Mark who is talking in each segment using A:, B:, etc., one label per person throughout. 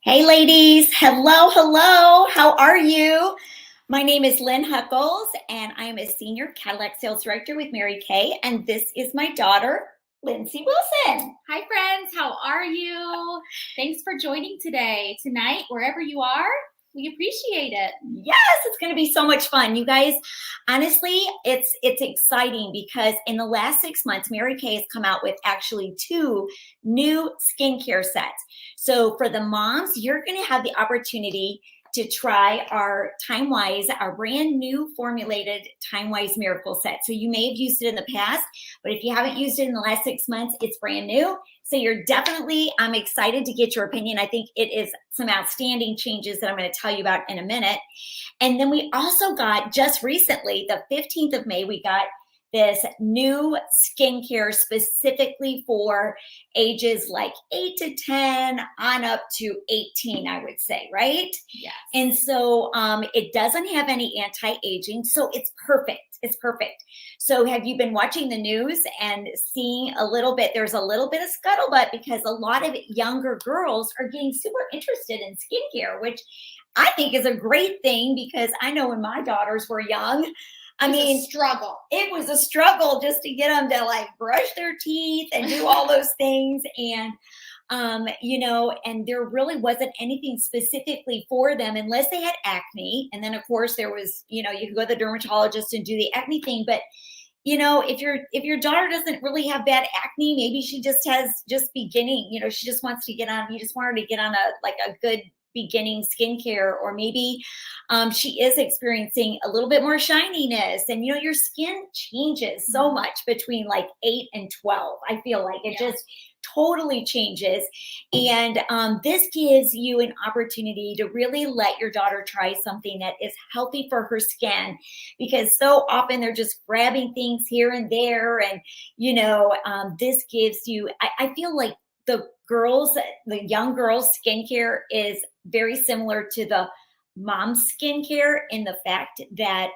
A: Hey, ladies. Hello, hello. How are you? My name is Lynn Huckles, and I am a senior Cadillac sales director with Mary Kay, and this is my daughter, Lindsay Wilson.
B: Hi, friends. How are you? Thanks for joining tonight, wherever you are. We appreciate it.
A: Yes, it's going to be so much fun. You guys, honestly, it's exciting because in the last 6 months, Mary Kay has come out with actually two new skincare sets. So for the moms, you're going to have the opportunity to try our our brand new formulated TimeWise Miracle Set. So you may have used it in the past, but if you haven't used it in the last 6 months, it's brand new. So I'm excited to get your opinion. I think it is some outstanding changes that I'm going to tell you about in a minute. And then we also got just recently, the 15th of May, we got this new skincare specifically for ages like 8 to 10 on up to 18, I would say, right?
B: Yes.
A: And so it doesn't have any anti-aging, so it's perfect. It's perfect. So have you been watching the news and seeing a little bit? There's a little bit of scuttlebutt because a lot of younger girls are getting super interested in skincare, which I think is a great thing because I know when my daughters were young,
B: Struggle.
A: it was a struggle just to get them to like brush their teeth and do all those things. And and there really wasn't anything specifically for them unless they had acne. And then of course there was, you could go to the dermatologist and do the acne thing. But if your daughter doesn't really have bad acne, maybe she just has just beginning, she just wants to you just want her to get on a good beginning skincare, or maybe she is experiencing a little bit more shininess. And your skin changes so much between like 8 and 12. I feel like it just totally changes. And this gives you an opportunity to really let your daughter try something that is healthy for her skin, because so often they're just grabbing things here and there. And this gives you, I feel like the young girls skincare is very similar to the mom skincare, in the fact that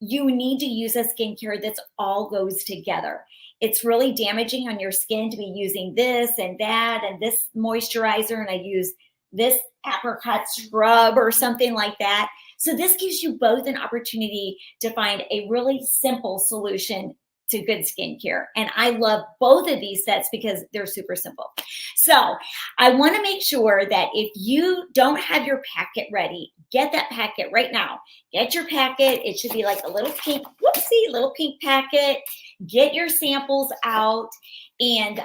A: you need to use a skincare that's all goes together. It's really damaging on your skin to be using this and that and this moisturizer, and I use this apricot scrub or something like that. So this gives you both an opportunity to find a really simple solution to good skincare. And I love both of these sets because they're super simple. So I want to make sure that if you don't have your packet ready, get that packet right now. Get your packet. It should be like a little pink, little pink packet. Get your samples out and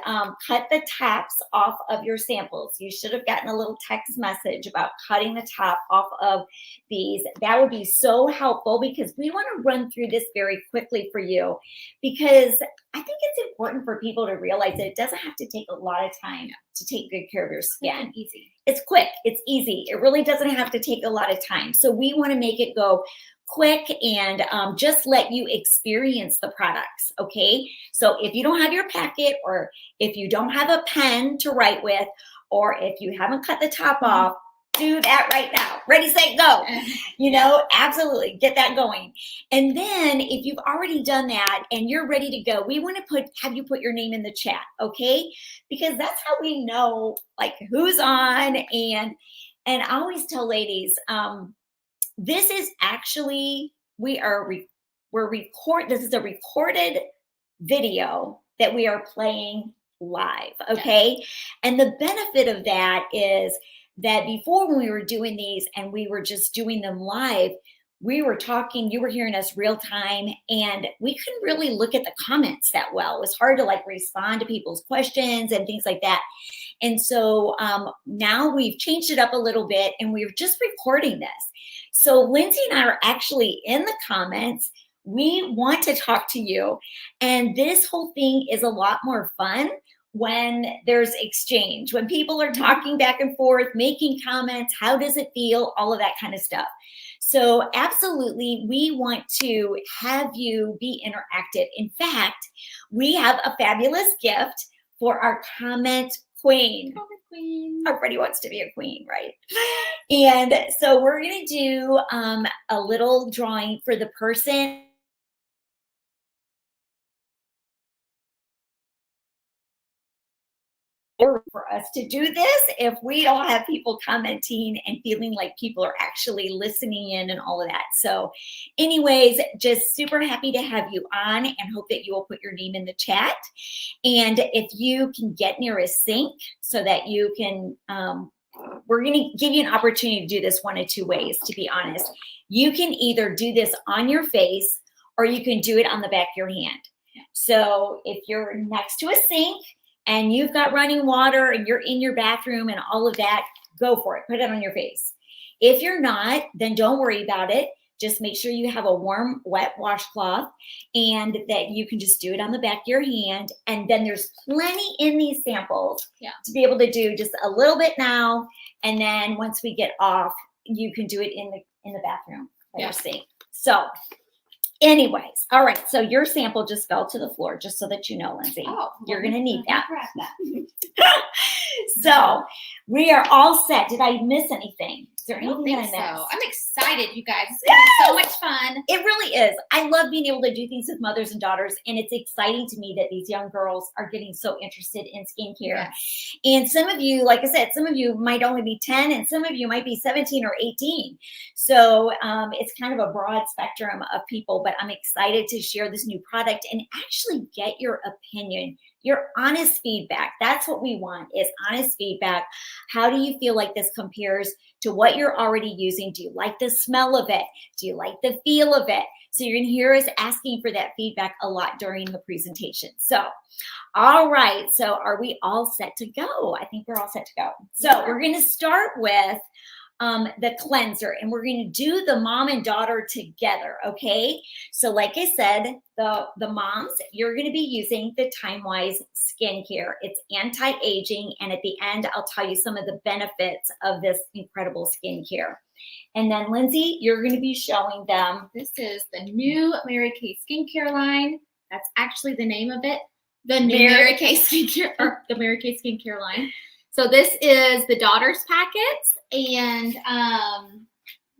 A: cut the tops off of your samples. You should have gotten a little text message about cutting the top off of these. That would be so helpful because we want to run through this very quickly for you, because I think it's important for people to realize that it doesn't have to take a lot of time to take good care of your skin.
B: Easy.
A: It's quick. It's easy. It really doesn't have to take a lot of time. So we want to make it go quick and just let you experience the products. Okay. So if you don't have your packet, or if you don't have a pen to write with, or if you haven't cut the top off, do that right now. Ready, set, go. Absolutely get that going. And then if you've already done that and you're ready to go, we want to have you put your name in the chat. Okay. Because that's how we know like who's on. And I always tell ladies, this is actually, this is a recorded video that we are playing live. Okay. And the benefit of that is that before, when we were doing these and we were just doing them live, we were talking, you were hearing us real time, and we couldn't really look at the comments that well. It was hard to like respond to people's questions and things like that. And so now we've changed it up a little bit and we're just recording this. So Lindsay and I are actually in the comments. We want to talk to you. And this whole thing is a lot more fun when there's exchange, when people are talking back and forth, making comments, how does it feel, all of that kind of stuff. So absolutely, we want to have you be interactive. In fact, we have a fabulous gift for our comment queen.
B: Comment queen.
A: Everybody wants to be a queen, right? And so we're going to do a little drawing for the person for us to do this if we don't have people commenting and feeling like people are actually listening in and all of that. So anyways, just super happy to have you on and hope that you will put your name in the chat. And if you can get near a sink so that you can, we're going to give you an opportunity to do this one of two ways, to be honest. You can either do this on your face or you can do it on the back of your hand. So if you're next to a sink and you've got running water and you're in your bathroom and all of that, go for it. Put it on your face. If you're not, then don't worry about it. Just make sure you have a warm, wet washcloth and that you can just do it on the back of your hand. And then there's plenty in these samples to be able to do just a little bit now. And then once we get off, you can do it in the bathroom by your sink. So anyways, all right. So your sample just fell to the floor, just so that you know, Lindsay. Oh, you're going to need that. So we are all set. Did I miss anything? Is there anything that I missed?
B: So. I'm excited, you guys. It's going to be so much fun.
A: It really is. I love being able to do things with mothers and daughters, and it's exciting to me that these young girls are getting so interested in skincare. Yes. And some of you, like I said, some of you might only be 10, and some of you might be 17 or 18. So it's kind of a broad spectrum of people, but I'm excited to share this new product and actually get your opinion, your honest feedback. That's what we want, is honest feedback. How do you feel like this compares to what you're already using? Do you like the smell of it? Do you like the feel of it? So you're going to hear us asking for that feedback a lot during the presentation. So, all right. So are we all set to go? I think we're all set to go. So we're going to start with the cleanser, and we're going to do the mom and daughter together. Okay. So like I said, the moms, you're going to be using the TimeWise skincare. It's anti-aging. And at the end, I'll tell you some of the benefits of this incredible skincare. And then Lindsay, you're going to be showing them.
B: This is the new Mary Kay skincare line. That's actually the name of it. The new Mary Kay skincare, or the Mary Kay skincare line. So this is the daughter's packets, and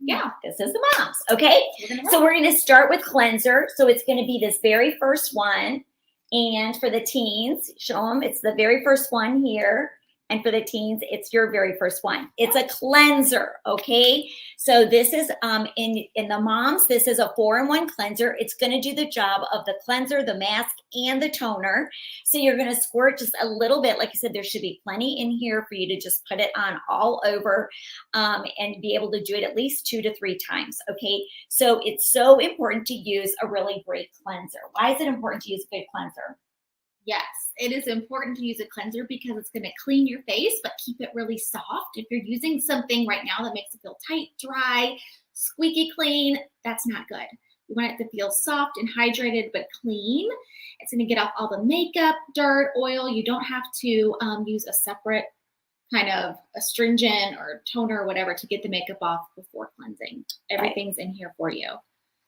B: yeah,
A: this is the mom's. Okay, so we're going to start with cleanser. So it's going to be this very first one, and for the teens, show them it's the very first one here. And for the teens, it's your very first one. It's a cleanser, okay? So this is, in the moms, this is a 4-in-1 cleanser. It's going to do the job of the cleanser, the mask, and the toner. So you're going to squirt just a little bit. Like I said, there should be plenty in here for you to just put it on all over and be able to do it at least 2 to 3 times, okay? So it's so important to use a really great cleanser. Why is it important to use a good cleanser?
B: Yes, it is important to use a cleanser because it's going to clean your face, but keep it really soft. If you're using something right now that makes it feel tight, dry, squeaky clean, that's not good. You want it to feel soft and hydrated, but clean. It's going to get off all the makeup, dirt, oil. You don't have to use a separate kind of astringent or toner or whatever to get the makeup off before cleansing. Everything's in here for you.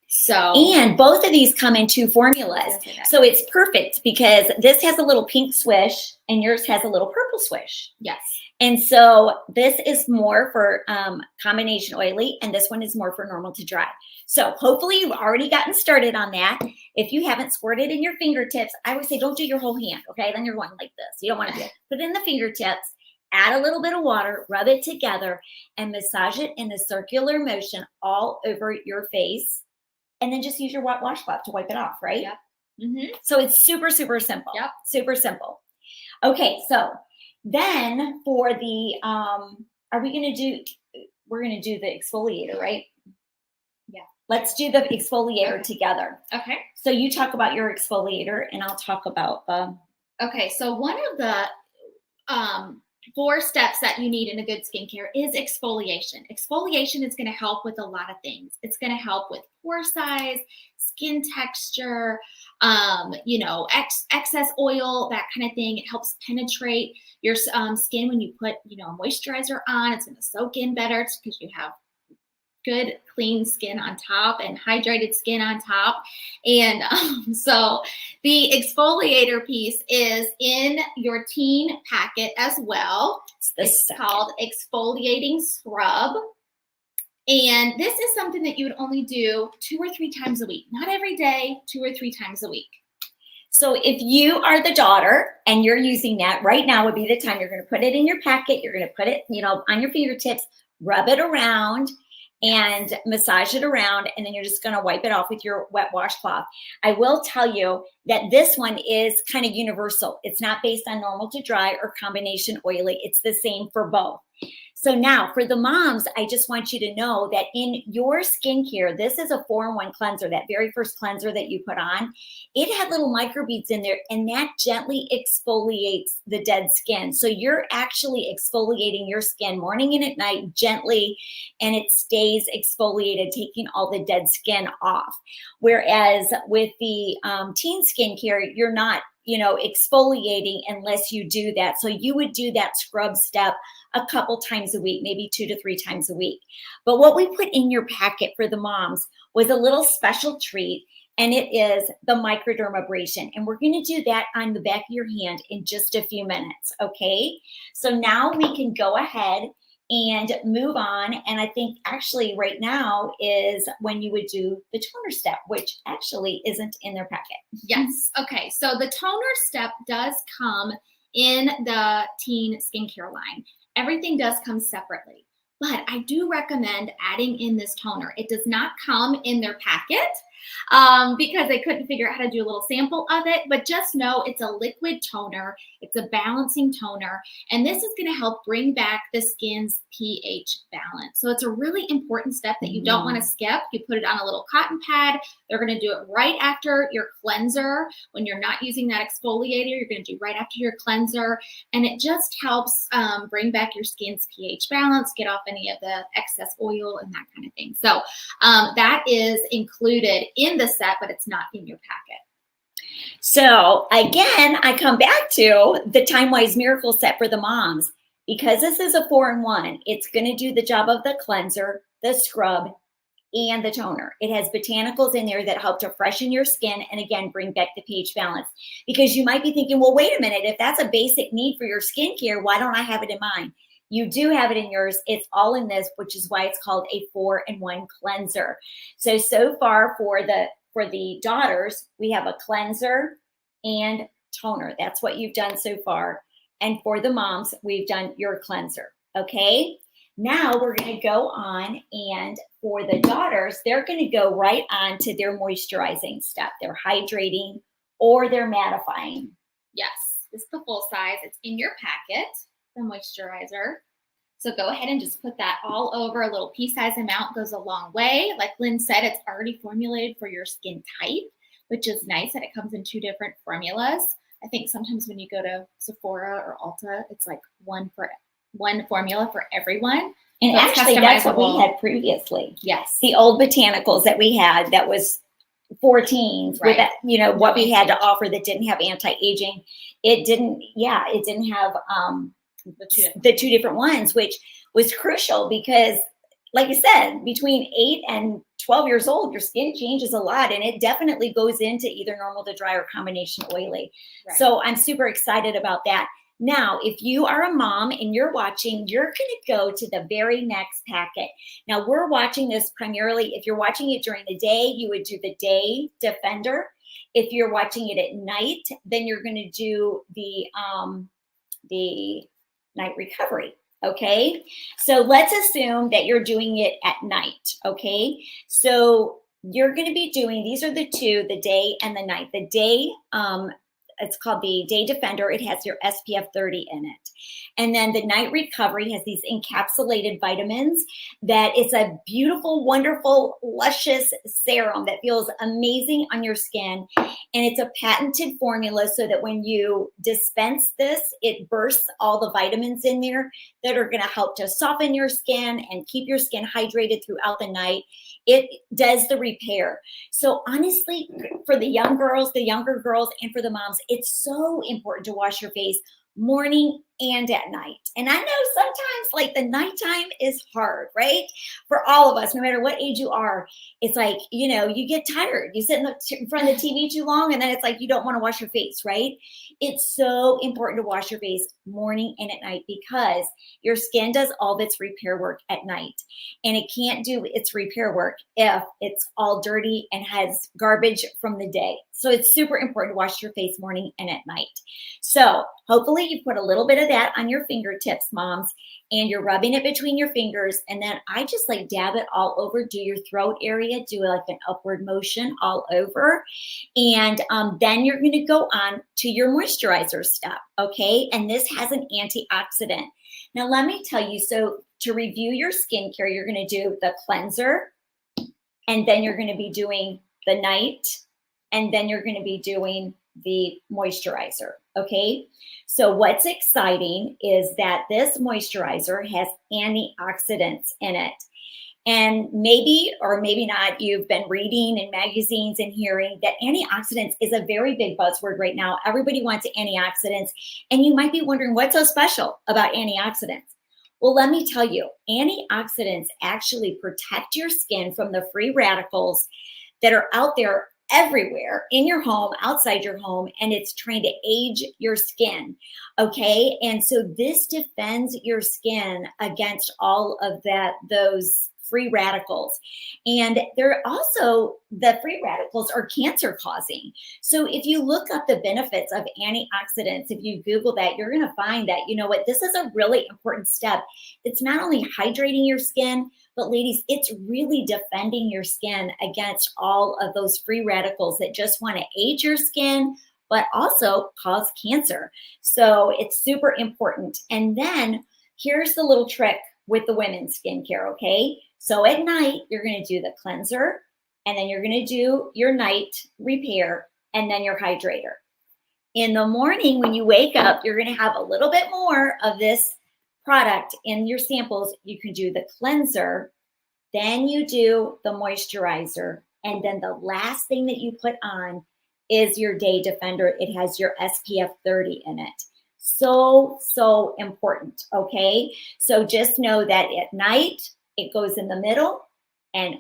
B: So,
A: and both of these come in 2 formulas. So it's perfect because this has a little pink swish and yours has a little purple swish.
B: Yes.
A: And so this is more for combination oily, and this one is more for normal to dry. So hopefully you've already gotten started on that. If you haven't squirted in your fingertips, I would say don't do your whole hand, okay? Then you're going like this. You don't want to do it. Put it in the fingertips, add a little bit of water, rub it together, and massage it in a circular motion all over your face. And then just use your wet washcloth to wipe it off, right?
B: Yep. Mm-hmm.
A: So it's super, super simple.
B: Yep.
A: Super simple. Okay, so then for the, we're going to do the exfoliator, right?
B: Yeah.
A: Let's do the exfoliator together.
B: Okay.
A: So you talk about your exfoliator and I'll talk about the.
B: Okay, so one of the 4 steps that you need in a good skincare is exfoliation. Exfoliation is going to help with a lot of things. It's going to help with pore size, skin texture, excess oil, that kind of thing. It helps penetrate your skin when you put, a moisturizer on. It's going to soak in better because you have good clean skin on top and hydrated skin on top. And so the exfoliator piece is in your teen packet as well. It's called exfoliating scrub. And this is something that you would only do 2 or 3 times a week, not every day, 2 or 3 times a week.
A: So if you are the daughter and you're using that right now would be the time you're going to put it in your packet. You're going to put it, on your fingertips, rub it around and massage it around. And then you're just going to wipe it off with your wet washcloth. I will tell you that this one is kind of universal. It's not based on normal to dry or combination oily. It's the same for both. So now for the moms, I just want you to know that in your skincare, this is a 4-in-1 cleanser. That very first cleanser that you put on, it had little microbeads in there, and that gently exfoliates the dead skin. So you're actually exfoliating your skin morning and at night gently, and it stays exfoliated, taking all the dead skin off. Whereas with the teen skincare, you're not exfoliating unless you do that. So you would do that scrub step a couple times a week, maybe 2 to 3 times a week. But what we put in your packet for the moms was a little special treat, and it is the microdermabrasion. And we're going to do that on the back of your hand in just a few minutes. Okay. So now we can go ahead and move on. And I think actually right now is when you would do the toner step, which actually isn't in their packet.
B: Yes. Okay. So the toner step does come in the teen skincare line. Everything does come separately, but I do recommend adding in this toner. It does not come in their packet because they couldn't figure out how to do a little sample of it, but just know it's a liquid toner. It's a balancing toner, and this is going to help bring back the skin's pH balance. So it's a really important step that you don't want to skip. You put it on a little cotton pad. They're going to do it right after your cleanser. When you're not using that exfoliator, you're going to do right after your cleanser, and it just helps bring back your skin's pH balance, get off any of the excess oil and that kind of thing. So that is included in the set, but it's not in your packet.
A: So again, I come back to the TimeWise Miracle Set for the moms. Because this is a 4-in-1, it's going to do the job of the cleanser, the scrub, and the toner. It has botanicals in there that help to freshen your skin and again, bring back the pH balance. Because you might be thinking, well, wait a minute, if that's a basic need for your skincare, why don't I have it in mine? You do have it in yours. It's all in this, which is why it's called a 4-in-1 cleanser. So far for the daughters, we have a cleanser and toner. That's what you've done so far. And for the moms, we've done your cleanser. Okay. Now we're going to go on, and for the daughters, they're going to go right on to their moisturizing step. They're hydrating or they're mattifying.
B: Yes, this is the full size. It's in your packet, the moisturizer. So go ahead and just put that all over. A little pea-size amount goes a long way. Like Lynn said, it's already formulated for your skin type, which is nice that it comes in 2 different formulas. I think sometimes when you go to Sephora or Ulta, it's like one formula for everyone.
A: And so actually, that's what we had previously.
B: Yes.
A: The old botanicals that we had that was 4 teens, right, with that, what we had to offer that didn't have anti-aging. It didn't have the 2 different ones, which was crucial because, like I said, between 8 and 12 years old, your skin changes a lot, and it definitely goes into either normal to dry or combination oily. Right. So I'm super excited about that. Now, if you are a mom and you're watching, you're going to go to the very next packet. Now, we're watching this primarily, if you're watching it during the day, you would do the Day Defender. If you're watching it at night, then you're going to do the Night Recovery. Okay, so let's assume that you're doing it at night. Okay, so you're going to be doing, these are the 2, the day and the night. The day, it's called the Day Defender. It has your SPF 30 in it. And then the Night Recovery has these encapsulated vitamins that it's a beautiful, wonderful, luscious serum that feels amazing on your skin. And it's a patented formula so that when you dispense this, it bursts all the vitamins in there that are going to help to soften your skin and keep your skin hydrated throughout the night. It does the repair. So honestly, for the young girls, the younger girls, and for the moms, it's so important to wash your face morning and at night. And I know sometimes like the nighttime is hard, right? For all of us, no matter what age you are, it's like, you get tired. You sit in front of the TV too long, and then it's like you don't want to wash your face, right? It's so important to wash your face morning and at night because your skin does all of its repair work at night. And it can't do its repair work if it's all dirty and has garbage from the day. So it's super important to wash your face morning and at night. So hopefully you put a little bit of that on your fingertips, moms, and you're rubbing it between your fingers. And then I just like dab it all over, do your throat area, do like an upward motion all over. And then you're going to go on to your moisturizer step. Okay. And this has an antioxidant. Now, let me tell you, so to review your skincare, you're going to do the cleanser, and then you're going to be doing the night, and then you're going to be doing the moisturizer. Okay. So what's exciting is that this moisturizer has antioxidants in it. And maybe or maybe not, you've been reading in magazines and hearing that antioxidants is a very big buzzword right now. Everybody wants antioxidants. And you might be wondering what's so special about antioxidants. Well, let me tell you, antioxidants actually protect your skin from the free radicals that are out there everywhere in your home, outside your home, and it's trying to age your skin. Okay. And so this defends your skin against all of those free radicals. And they're also, the free radicals are cancer causing. So if you look up the benefits of antioxidants, if you Google that, you're going to find that, this is a really important step. It's not only hydrating your skin, but ladies, it's really defending your skin against all of those free radicals that just want to age your skin, but also cause cancer. So it's super important. And then here's the little trick with the women's skincare, okay? So at night, you're going to do the cleanser, and then you're going to do your night repair, and then your hydrator. In the morning, when you wake up, you're going to have a little bit more of this product in your samples. You can do the cleanser, then you do the moisturizer, and then the last thing that you put on is your day defender. It has your SPF 30 in it. So important, okay? So just know that at night, it goes in the middle, and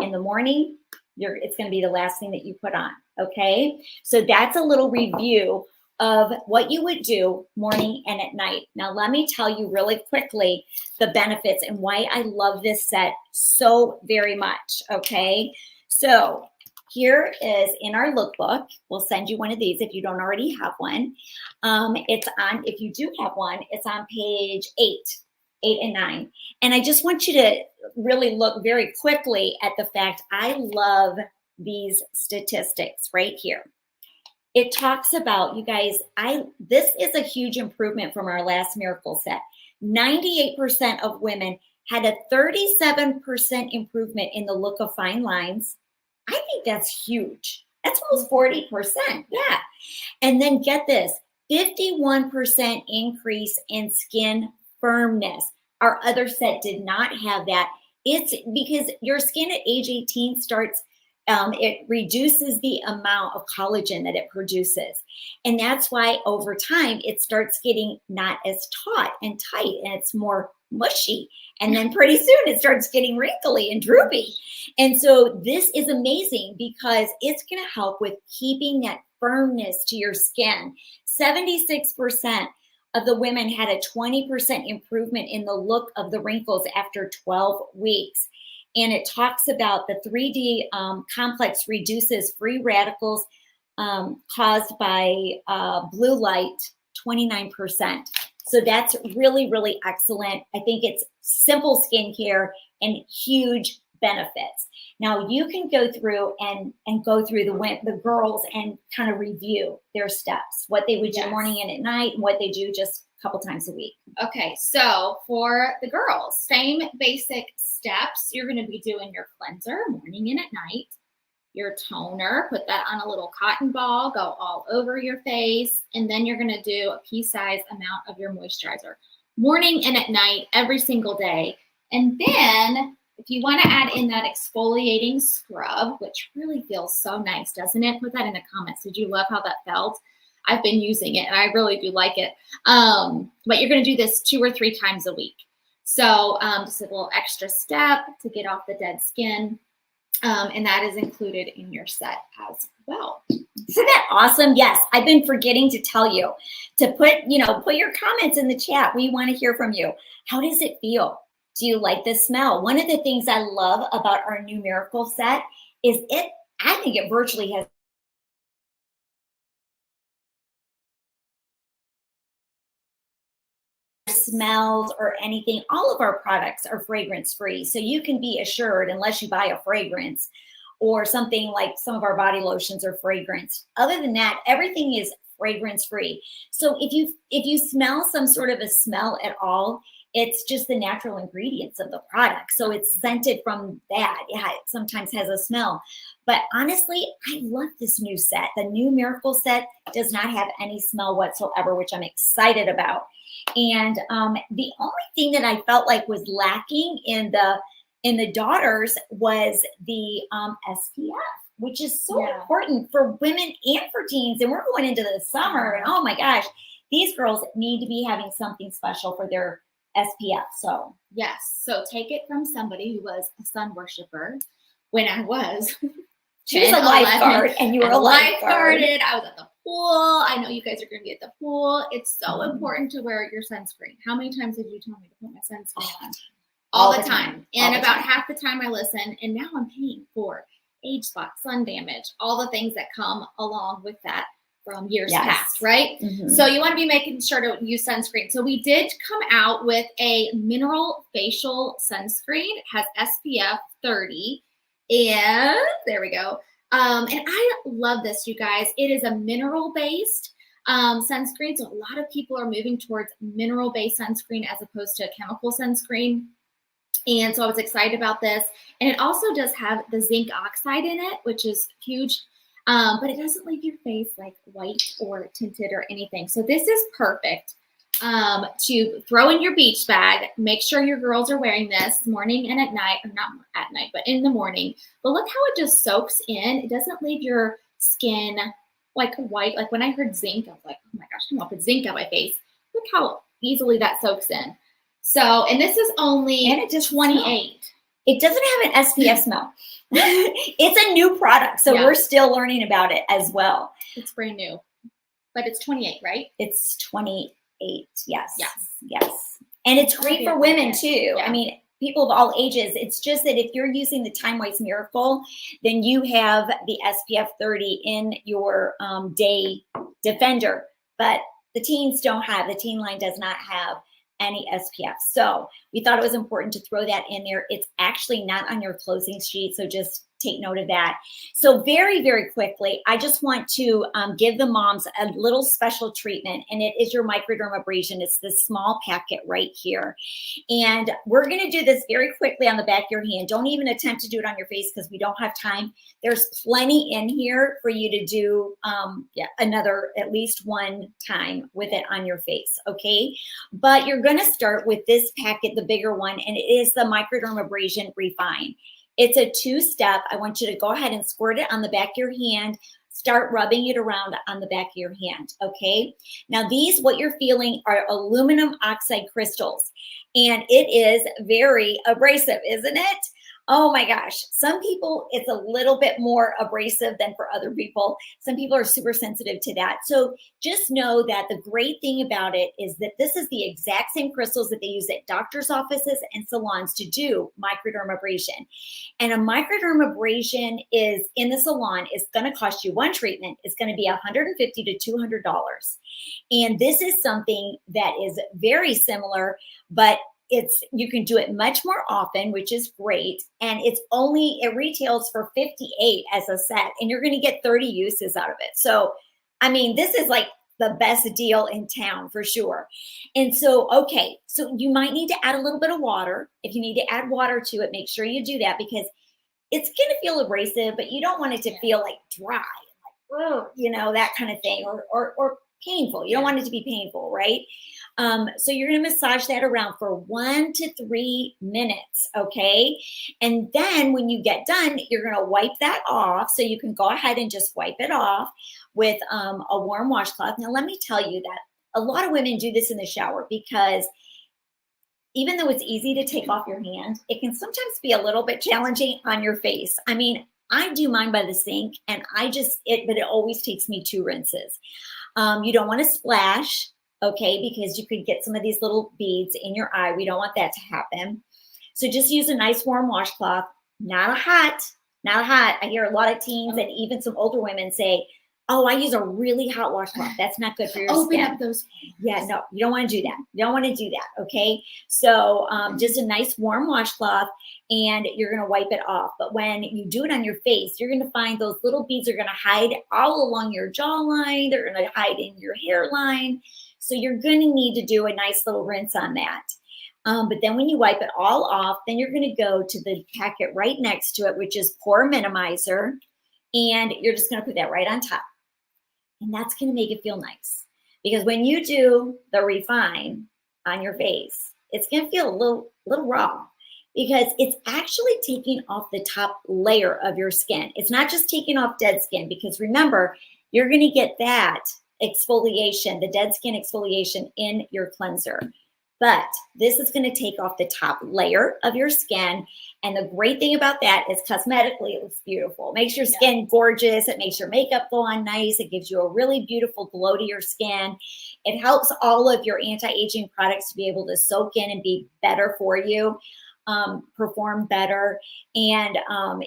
A: in the morning, it's going to be the last thing that you put on, okay? So that's a little review of what you would do morning and at night. Now, let me tell you really quickly the benefits and why I love this set so very much, okay? So here is in our lookbook. We'll send you one of these if you don't already have one. If you do have one, it's on page 8 and 9. And I just want you to really look very quickly at the fact I love these statistics right here. It talks about, you guys, this is a huge improvement from our last miracle set. 98% of women had a 37% improvement in the look of fine lines. I think that's huge. That's almost 40%. Yeah. And then get this, 51% increase in skin firmness. Our other set did not have that. It's because your skin at age 18 starts, it reduces the amount of collagen that it produces. And that's why over time, it starts getting not as taut and tight, and it's more mushy. And then pretty soon it starts getting wrinkly and droopy. And so this is amazing because it's going to help with keeping that firmness to your skin. 76% of the women had a 20% improvement in the look of the wrinkles after 12 weeks. And it talks about the 3D complex reduces free radicals caused by blue light 29%. So that's really, really excellent. I think it's simple skincare and huge benefits. Now you can go through and go through the girls and kind of review their steps, what they would do morning and at night, and what they do just a couple times a week.
B: Okay, so for the girls, same basic steps. You're going to be doing your cleanser morning and at night. Your toner, put that on a little cotton ball, go all over your face, and then you're going to do a pea-size amount of your moisturizer morning and at night every single day. And then if you want to add in that exfoliating scrub, which really feels so nice, doesn't it? Put that in the comments. Did you love how that felt? I've been using it and I really do like it. But you're going to do this 2 or 3 times a week. So just a little extra step to get off the dead skin. And that is included in your set as well.
A: Isn't that awesome? Yes, I've been forgetting to tell you to put your comments in the chat. We want to hear from you. How does it feel? Do you like the smell? One of the things I love about our new Miracle Set is I think it virtually has smells or anything. All of our products are fragrance free. So you can be assured, unless you buy a fragrance or something like some of our body lotions are fragrance. Other than that, everything is fragrance free. So if you smell some sort of a smell at all, it's just the natural ingredients of the product. So it's scented from that. Yeah, it sometimes has a smell. But honestly, I love this new set. The new Miracle Set does not have any smell whatsoever, which I'm excited about. And the only thing that I felt like was lacking in the daughters was the SPF, which is so important for women and for teens. And we're going into the summer, and oh my gosh, these girls need to be having something special for their SPF. So
B: yes, so take it from somebody who was a sun worshiper when I was.
A: She was a lifeguard, and you were a lifeguard.
B: I was at the pool. I know you guys are going to be at the pool. It's so important to wear your sunscreen. How many times did you tell me to put my sunscreen on? All the time. And about half the time I listen, and now I'm paying for age spot, sun damage, all the things that come along with that from years past, right? So you want to be making sure to use sunscreen. So we did come out with a mineral facial sunscreen. It has SPF 30. And there we go. And I love this, you guys. It is a mineral-based sunscreen. So a lot of people are moving towards mineral-based sunscreen as opposed to chemical sunscreen. And so I was excited about this. And it also does have the zinc oxide in it, which is huge. But it doesn't leave your face like white or tinted or anything. So this is perfect to throw in your beach bag. Make sure your girls are wearing this morning and at night, or not at night, but in the morning. But look how it just soaks in. It doesn't leave your skin like white. Like when I heard zinc, I was like, oh my gosh, I'm gonna put zinc on my face. Look how easily that soaks in. So, and this is only
A: and it just
B: 28.
A: It doesn't have an SPF smell. It's a new product, so we're still learning about it as well.
B: It's brand new, but it's 28, right?
A: It's 28. Yes. And it's great for women too. I mean, people of all ages. It's just that if you're using the TimeWise Miracle, then you have the SPF 30 in your day defender. But the teens don't have. The teen line does not have any SPF. So we thought it was important to throw that in there. It's actually not on your closing sheet, so just take note of that. So very, very quickly, I just want to give the moms a little special treatment, and it is your microdermabrasion. It's this small packet right here. And we're going to do this very quickly on the back of your hand. Don't even attempt to do it on your face because we don't have time. There's plenty in here for you to do another, at least one time with it on your face, okay? But you're going to start with this packet, the bigger one, and it is the microdermabrasion Refine. It's a 2-step. I want you to go ahead and squirt it on the back of your hand. Start rubbing it around on the back of your hand, okay? Now these, what you're feeling, are aluminum oxide crystals, and it is very abrasive, isn't it? Oh my gosh. Some people, it's a little bit more abrasive than for other people. Some people are super sensitive to that. So just know that the great thing about it is that this is the exact same crystals that they use at doctor's offices and salons to do microdermabrasion. And a microdermabrasion is in the salon is going to cost you, one treatment is going to be $150 to $200. And this is something that is very similar, but you can do it much more often, which is great. And it retails for $58 as a set, and you're going to get 30 uses out of it. So, I mean, this is like the best deal in town for sure. And so, okay, so you might need to add a little bit of water. If you need to add water to it, make sure you do that because it's going to feel abrasive, but you don't want it to feel like dry, like, that kind of thing, or painful. You don't want it to be painful, right? So you're going to massage that around for 1 to 3 minutes, okay? And then when you get done, you're going to wipe that off. So you can go ahead and just wipe it off. with a warm washcloth. Now, let me tell you that a lot of women do this in the shower because even though it's easy to take off your hand, it can sometimes be a little bit challenging on your face. I mean, I do mine by the sink and but it always takes me 2 rinses. You don't want to splash, okay, because you could get some of these little beads in your eye. We don't want that to happen. So just use a nice warm washcloth, not a hot. I hear a lot of teens and even some older women say, oh, I use a really hot washcloth. That's not good for your skin.
B: Open up those pores.
A: Yeah, no, you don't want to do that. You don't want to do that, okay? So just a nice warm washcloth, and you're going to wipe it off. But when you do it on your face, you're going to find those little beads are going to hide all along your jawline. They're going to hide in your hairline. So you're going to need to do a nice little rinse on that. But then when you wipe it all off, then you're going to go to the packet right next to it, which is Pore Minimizer. And you're just going to put that right on top. And that's going to make it feel nice. Because when you do the refine on your face, it's going to feel a little raw because it's actually taking off the top layer of your skin. It's not just taking off dead skin, because remember, you're going to get that exfoliation, the dead skin exfoliation in your cleanser. But this is going to take off the top layer of your skin. And the great thing about that is cosmetically, it looks beautiful. It makes your skin gorgeous. It makes your makeup go on nice. It gives you a really beautiful glow to your skin. It helps all of your anti-aging products to be able to soak in and be better for you, perform better. And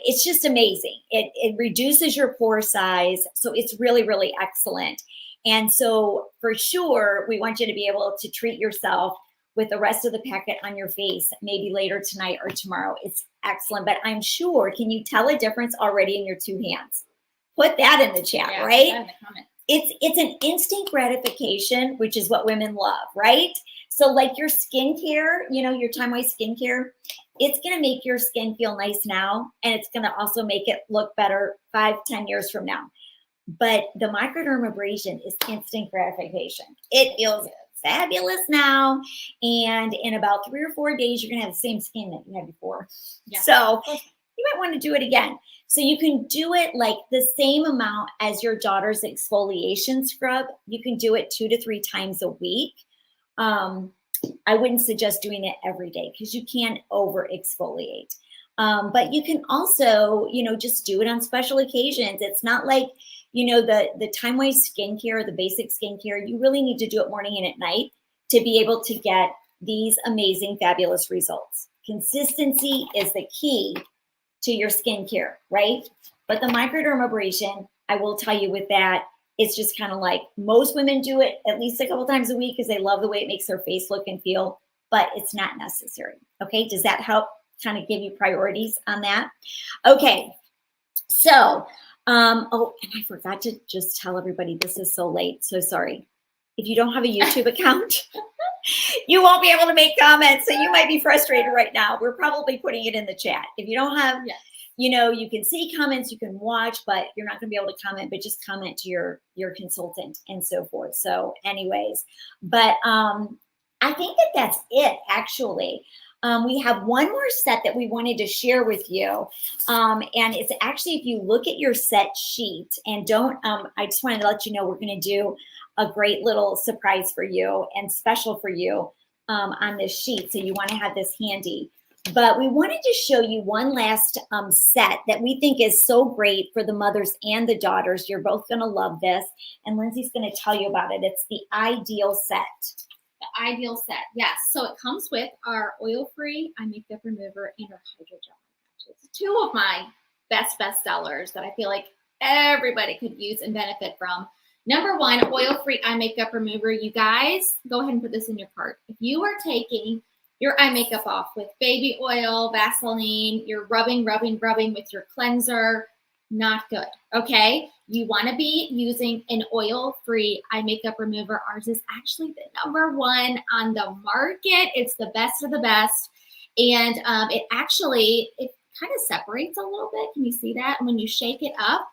A: it's just amazing. It reduces your pore size. So it's really, really excellent. And so for sure, we want you to be able to treat yourself with the rest of the packet on your face, maybe later tonight or tomorrow. It's excellent. But I'm sure, can you tell a difference already in your 2 hands? Put that in the chat, right?
B: Put that in the comments.
A: It's an instant gratification, which is what women love, right? So like your skincare, your TimeWise skincare, it's going to make your skin feel nice now. And it's going to also make it look better 5-10 years from now. But the microdermabrasion is instant gratification. It feels fabulous now, and in about 3 or 4 days you're gonna have the same skin that you had before. So you might want to do it again. So you can do it like the same amount as your daughter's exfoliation scrub. You can do it 2 to 3 times a week. I wouldn't suggest doing it every day because you can over exfoliate. But you can also, just do it on special occasions. It's not like, the TimeWise skincare, the basic skincare, you really need to do it morning and at night to be able to get these amazing, fabulous results. Consistency is the key to your skincare, right? But the microdermabrasion, I will tell you with that, it's just kind of like most women do it at least a couple times a week because they love the way it makes their face look and feel, but it's not necessary. Okay, does that help kind of give you priorities on that? Okay, so, oh, and I forgot to just tell everybody, this is so late, so sorry. If you don't have a YouTube account, you won't be able to make comments, so you might be frustrated right now. We're probably putting it in the chat. If you don't have, you can see comments, you can watch, but you're not going to be able to comment, but just comment to your consultant and so forth. So anyways, but I think that's it, actually. We have one more set that we wanted to share with you. And it's actually, if you look at your set sheet and I just wanted to let you know we're going to do a great little surprise for you and special for you on this sheet. So you want to have this handy. But we wanted to show you one last set that we think is so great for the mothers and the daughters. You're both going to love this. And Lindsay's going to tell you about it. It's the Ideal Set.
B: The Ideal Set, yes. So it comes with our oil-free eye makeup remover and our hydrogel patches. 2 of my best sellers that I feel like everybody could use and benefit from. Number 1, oil-free eye makeup remover. You guys, go ahead and put this in your cart. If you are taking your eye makeup off with baby oil, Vaseline, you're rubbing with your cleanser, not good, okay? You want to be using an oil-free eye makeup remover. Ours is actually the #1 on the market. It's the best of the best. And it kind of separates a little bit. Can you see that? And when you shake it up,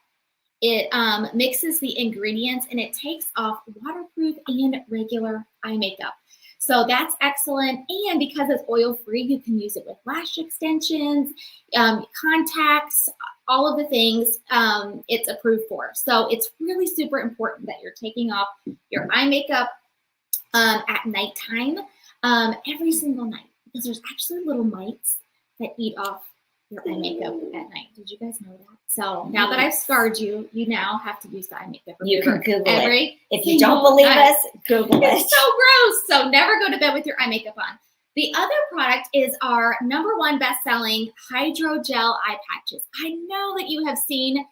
B: it mixes the ingredients and it takes off waterproof and regular eye makeup. So that's excellent. And because it's oil-free, you can use it with lash extensions, contacts, all of the things it's approved for. So it's really super important that you're taking off your eye makeup at nighttime every single night, because there's actually little mites that eat off your eye makeup at night. Did you guys know that? So now that I've scarred you, you now have to use the eye makeup remover.
A: You can Google
B: it.
A: If you don't believe us, Google it.
B: It's so gross. So never go to bed with your eye makeup on. The other product is our #1 best-selling hydrogel eye patches. I know that you have seen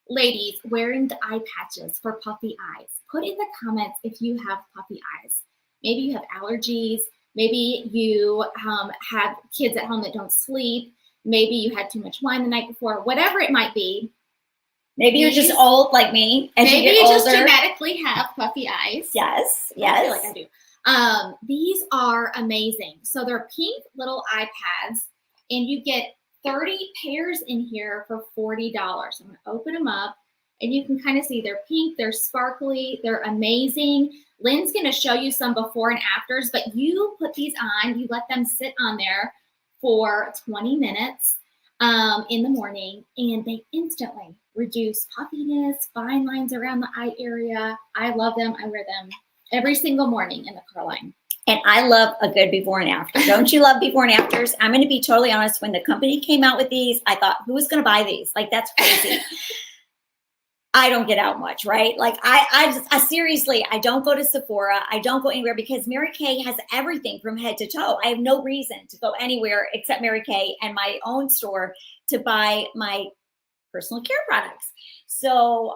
B: ladies wearing the eye patches for puffy eyes. Put in the comments if you have puffy eyes. Maybe you have allergies. Maybe you have kids at home that don't sleep. Maybe you had too much wine the night before. Whatever it might be.
A: Maybe you're just old like me.
B: Maybe you just genetically have puffy eyes.
A: Yes.
B: I feel like I do. These are amazing. So they're pink little iPads, and you get 30 pairs in here for $40. I'm going to open them up, and you can kind of see they're pink, they're sparkly, they're amazing. Lynn's going to show you some before and afters, but you put these on, you let them sit on there for 20 minutes in the morning, and they instantly reduce puffiness, fine lines around the eye area. I love them. I wear them every single morning in the car line.
A: And I love a good before and after. Don't you love before and afters? I'm going to be totally honest. When the company came out with these, I thought, who's going to buy these? Like, that's crazy. I don't get out much, right? Like I seriously, I don't go to Sephora. I don't go anywhere because Mary Kay has everything from head to toe. I have no reason to go anywhere except Mary Kay and my own store to buy my personal care products. So,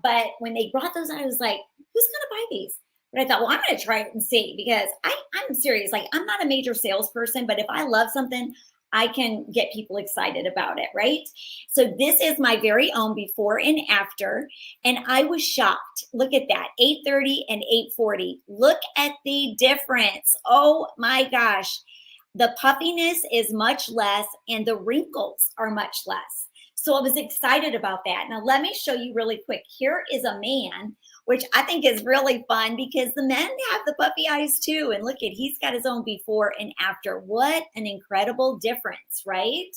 A: but when they brought those out, I was like, who's going to buy these? But I thought, well, I'm going to try it and see, because I'm serious. Like, I'm not a major salesperson, but if I love something, I can get people excited about it, right? So this is my very own before and after, and I was shocked. Look at that, 8:30 and 8:40. Look at the difference. Oh my gosh. The puffiness is much less, and the wrinkles are much less. So I was excited about that. Now let me show you really quick. Here is a man, which I think is really fun because the men have the puffy eyes too. And look at, he's got his own before and after. What an incredible difference, right?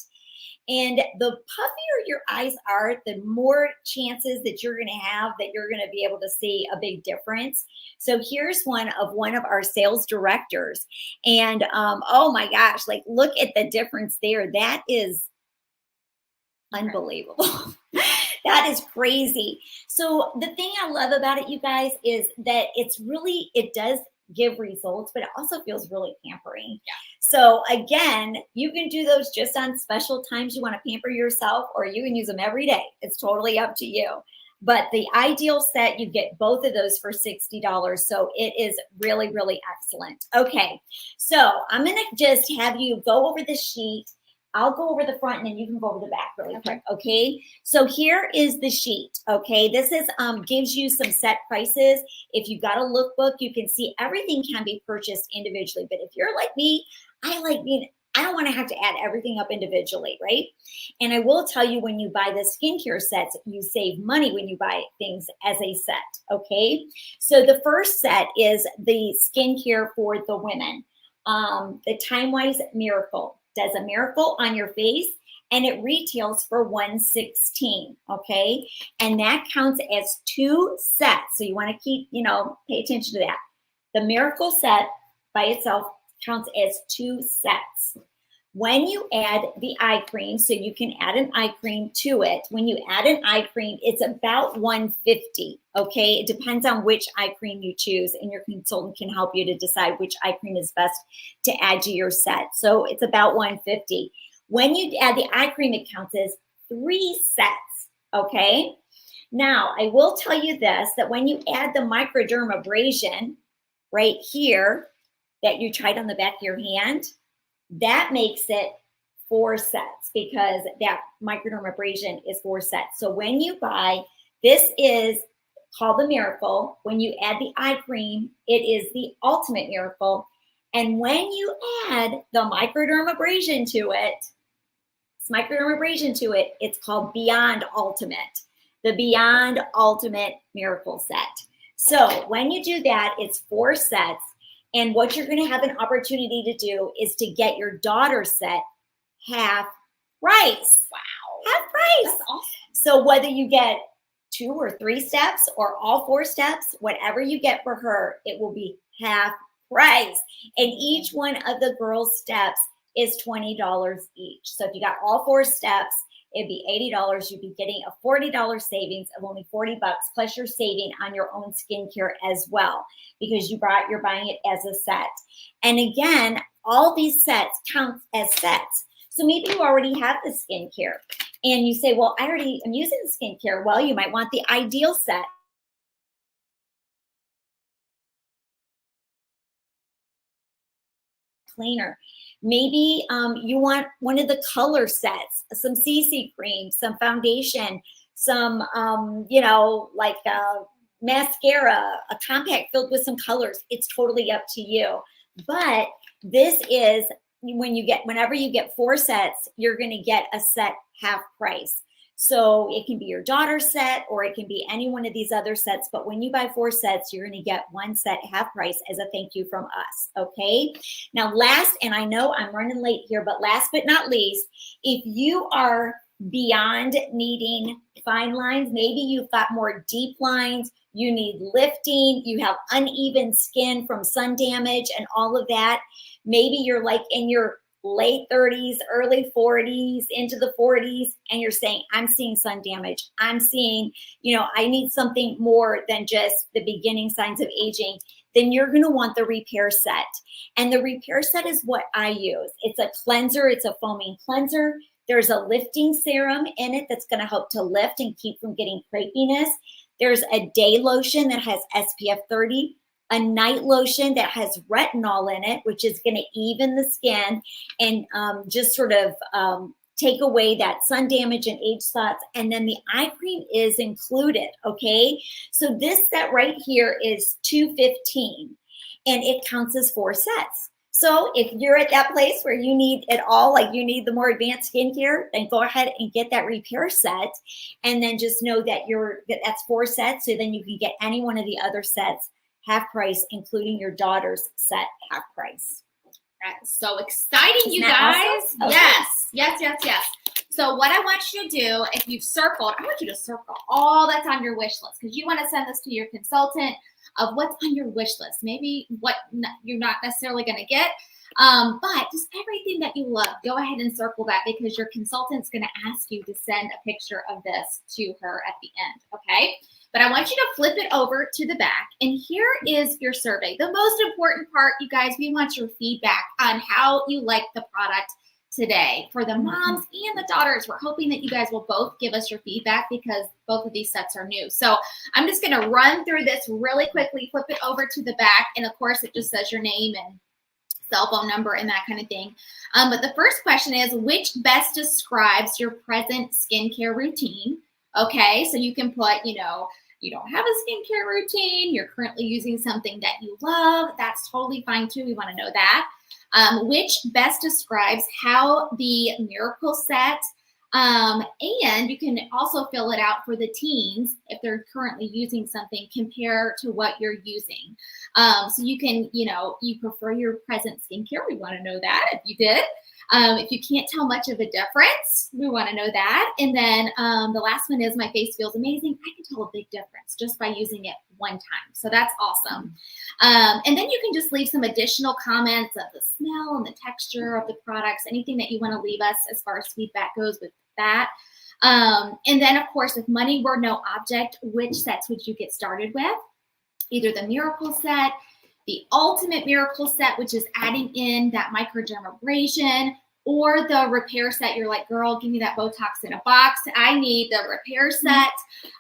A: And the puffier your eyes are, the more chances that you're going to have that you're going to be able to see a big difference. So here's one of our sales directors. And oh my gosh, like, look at the difference there. That is unbelievable. That is crazy. So the thing I love about it, you guys, is that it does give results, but it also feels really pampering.
B: Yeah.
A: So again, you can do those just on special times you want to pamper yourself, or you can use them every day. It's totally up to you. But the ideal set, you get both of those for $60. So it is really, really excellent. Okay. So I'm going to just have you go over the sheet. I'll go over the front and then you can go over the back really quick. Okay. So here is the sheet. Okay. This is, gives you some set prices. If you've got a lookbook, you can see everything can be purchased individually. But if you're like me, I don't want to have to add everything up individually, right? And I will tell you, when you buy the skincare sets, you save money when you buy things as a set. Okay. So the first set is the skincare for the women. The TimeWise Miracle does a miracle on your face, and it retails for $116. Okay. And that counts as 2 sets. So you want to keep, pay attention to that. The miracle set by itself counts as 2 sets. When you add the eye cream, so you can add an eye cream to it. When you add an eye cream, it's about $150. Okay. It depends on which eye cream you choose, and your consultant can help you to decide which eye cream is best to add to your set. So it's about $150. When you add the eye cream, it counts as 3 sets. Okay. Now I will tell you this, that when you add the microdermabrasion right here that you tried on the back of your hand, that makes it 4 sets, because that microdermabrasion is 4 sets. So when you buy, this is called the Miracle. When you add the eye cream, it is the Ultimate Miracle. And when you add the microdermabrasion to it, it's called Beyond Ultimate, the Beyond Ultimate Miracle Set. So when you do that, it's 4 sets. And what you're going to have an opportunity to do is to get your daughter's set half price.
B: Wow.
A: Half price.
B: That's awesome.
A: So whether you get 2 or 3 steps or all 4 steps, whatever you get for her, it will be half price. And each one of the girls' steps is $20 each. So if you got all 4 steps, it'd be $80. You'd be getting a $40 savings of only $40 plus you're saving on your own skincare as well, because you're buying it as a set. And again, all these sets count as sets. So maybe you already have the skincare and you say, well, I already am using the skincare. Well, you might want the Ideal set. Cleaner. Maybe you want one of the color sets, some CC cream, some foundation, some, like mascara, a compact filled with some colors. It's totally up to you. But this is whenever you get 4 sets, you're going to get a set half price. So it can be your daughter's set or it can be any one of these other sets. But when you buy 4 sets, you're going to get 1 set half price as a thank you from us. Okay. Now last, and I know I'm running late here, but last but not least, if you are beyond needing fine lines, maybe you've got more deep lines, you need lifting, you have uneven skin from sun damage and all of that. Maybe you're like in your late 30s, early 40s, into the 40s, and you're saying, I'm seeing sun damage. I'm seeing, I need something more than just the beginning signs of aging. Then you're going to want the repair set. And the repair set is what I use. It's a cleanser. It's a foaming cleanser. There's a lifting serum in it that's going to help to lift and keep from getting crepiness. There's a day lotion that has SPF 30. A night lotion that has retinol in it, which is going to even the skin and just sort of take away that sun damage and age spots. And then the eye cream is included, okay? So this set right here is $215, and it counts as 4 sets. So if you're at that place where you need it all, like you need the more advanced skincare, then go ahead and get that repair set. And then just know that that's 4 sets. So then you can get any one of the other sets half price, including your daughter's set half price.
B: That's so exciting,
A: Isn't
B: you
A: that
B: guys.
A: awesome?
B: Yes. So what I want you to do, if you've circled, I want you to circle all that's on your wish list, because you want to send this to your consultant of what's on your wish list. Maybe what you're not necessarily going to get, but just everything that you love. Go ahead and circle that, because your consultant's going to ask you to send a picture of this to her at the end, okay? But I want you to flip it over to the back, and here is your survey. The most important part, you guys, we want your feedback on how you like the product today. For the moms and the daughters, we're hoping that you guys will both give us your feedback, because both of these sets are new. So I'm just going to run through this really quickly, flip it over to the back, and of course it just says your name and cell phone number and that kind of thing. But the first question is, which best describes your present skincare routine? Okay, so you can put, you don't have a skincare routine, you're currently using something that you love. That's totally fine too. We want to know that. Which best describes how the Miracle Set, and you can also fill it out for the teens if they're currently using something, compare to what you're using. So you can, you prefer your present skincare. We want to know that if you did. If you can't tell much of a difference, we want to know that. And then the last one is, my face feels amazing. I can tell a big difference just by using it one time. So that's awesome. And then you can just leave some additional comments of the smell and the texture of the products, anything that you want to leave us as far as feedback goes with that. And then, of course, if money were no object, which sets would you get started with? Either the Miracle Set, the Ultimate Miracle Set, which is adding in that microdermabrasion, or the repair set. You're like, girl, give me that Botox in a box. I need the repair set.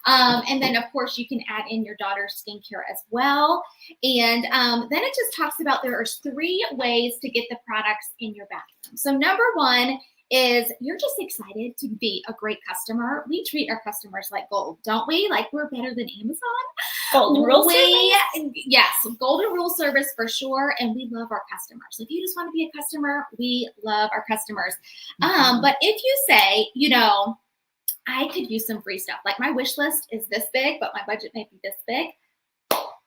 B: And then, of course, you can add in your daughter's skincare as well. And then it just talks about there are 3 ways to get the products in your bathroom. So number 1 is, you're just excited to be a great customer. We treat our customers like gold, don't we? Like we're better than Amazon.
A: Golden Rule service?
B: Yes, Golden Rule service for sure. And we love our customers. If you just want to be a customer, we love our customers. But if you say, I could use some free stuff. Like my wish list is this big, but my budget may be this big.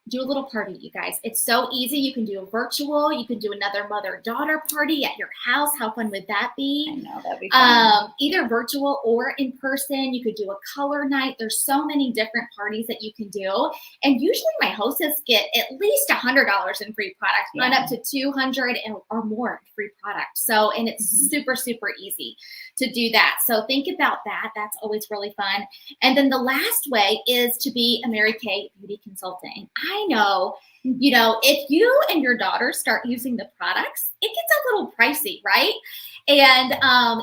B: do a little party, you guys. It's so easy. You can do a virtual. You can do another mother-daughter party at your house. How fun would that be?
A: I know, that'd be fun.
B: Either virtual or in person. You could do a color night. There's so many different parties that you can do. And usually my hostess get at least $100 in free products, run up to 200 or more free products. So, and it's super, super easy to do that. So think about that. That's always really fun. And then the last way is to be a Mary Kay beauty consultant. And I know, you know, if you and your daughter start using the products, it gets a little pricey, right? And,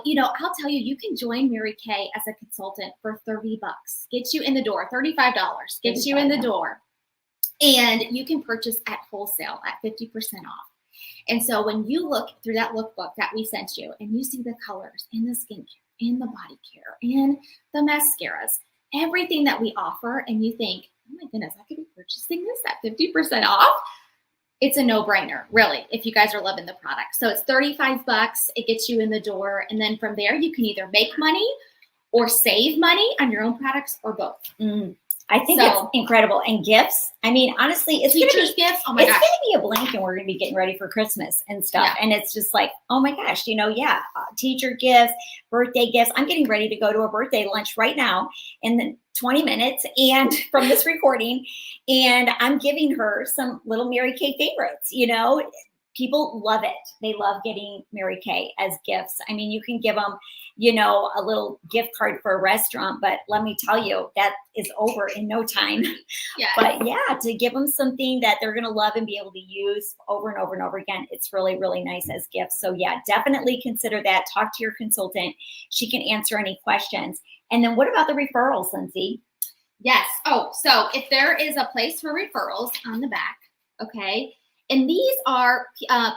B: you know, I'll tell you, you can join Mary Kay as a consultant for $30. Gets you in the door, $35, gets you in the door. And you can purchase at wholesale at 50% off. And so when you look through that lookbook that we sent you and you see the colors and the skincare and the body care and the mascaras, everything that we offer, and you think, oh my goodness, I could be purchasing this at 50% off. It's a no-brainer, really, if you guys are loving the product. So it's $35. It gets you in the door. And then from there, you can either make money or save money on your own products or both.
A: I think it's incredible. And gifts. I mean, honestly, it's
B: teachers' gifts. Oh my gosh.
A: It's going to be a blink and we're going to be getting ready for Christmas and stuff. Yeah. And it's just like, oh my gosh, you know, teacher gifts, birthday gifts. I'm getting ready to go to a birthday lunch right now in the 20 minutes and from this recording. And I'm giving her some little Mary Kay favorites, you know. People love it. They love getting Mary Kay as gifts. I mean, you can give them, you know, a little gift card for a restaurant, but let me tell you, that is over in no time.
B: Yeah.
A: But yeah, to give them something that they're going to love and be able to use over and over and over again, it's really, really nice as gifts. So yeah, definitely consider that. Talk to your consultant. She can answer any questions. And then what about the referrals, Lindsay?
B: Yes. Oh, so if there is a place for referrals on the back, okay. And these are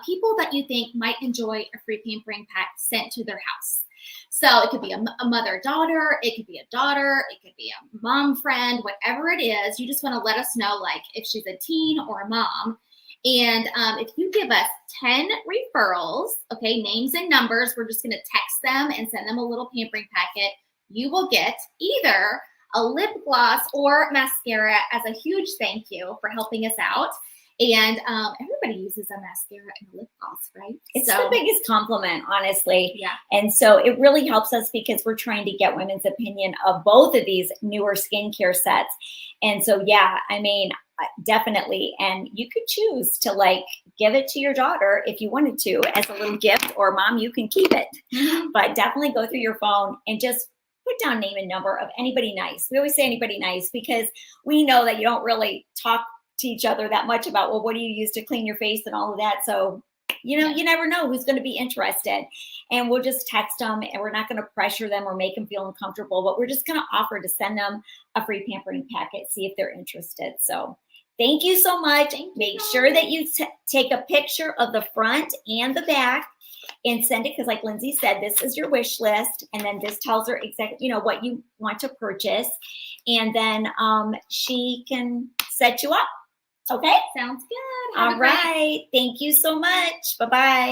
B: people that you think might enjoy a free pampering pack sent to their house. So it could be a mother-daughter, it could be a daughter, it could be a mom friend, whatever it is. You just want to let us know, like, if she's a teen or a mom. And if you give us 10 referrals, okay, names and numbers, we're just going to text them and send them a little pampering packet. You will get either a lip gloss or mascara as a huge thank you for helping us out. And everybody uses a mascara and a lip gloss, right?
A: It's the biggest compliment, honestly.
B: Yeah.
A: And so it really helps us because we're trying to get women's opinion of both of these newer skincare sets. And so, yeah, I mean, definitely. And you could choose to like give it to your daughter if you wanted to as a little gift, or mom, you can keep it. But definitely go through your phone and just put down name and number of anybody nice. We always say anybody nice because we know that you don't really talk to each other that much about, well, what do you use to clean your face and all of that. So, you know, you never know who's going to be interested, and we'll just text them, and we're not going to pressure them or make them feel uncomfortable, but we're just going to offer to send them a free pampering packet, see if they're interested. So thank you so much. Make sure that you take a picture of the front and the back and send it, because like Lindsay said, this is your wish list, and then this tells her exactly, you know, what you want to purchase, and then she can set you up. Okay.
B: Sounds good.
A: All right. Thank you so much. Bye-bye.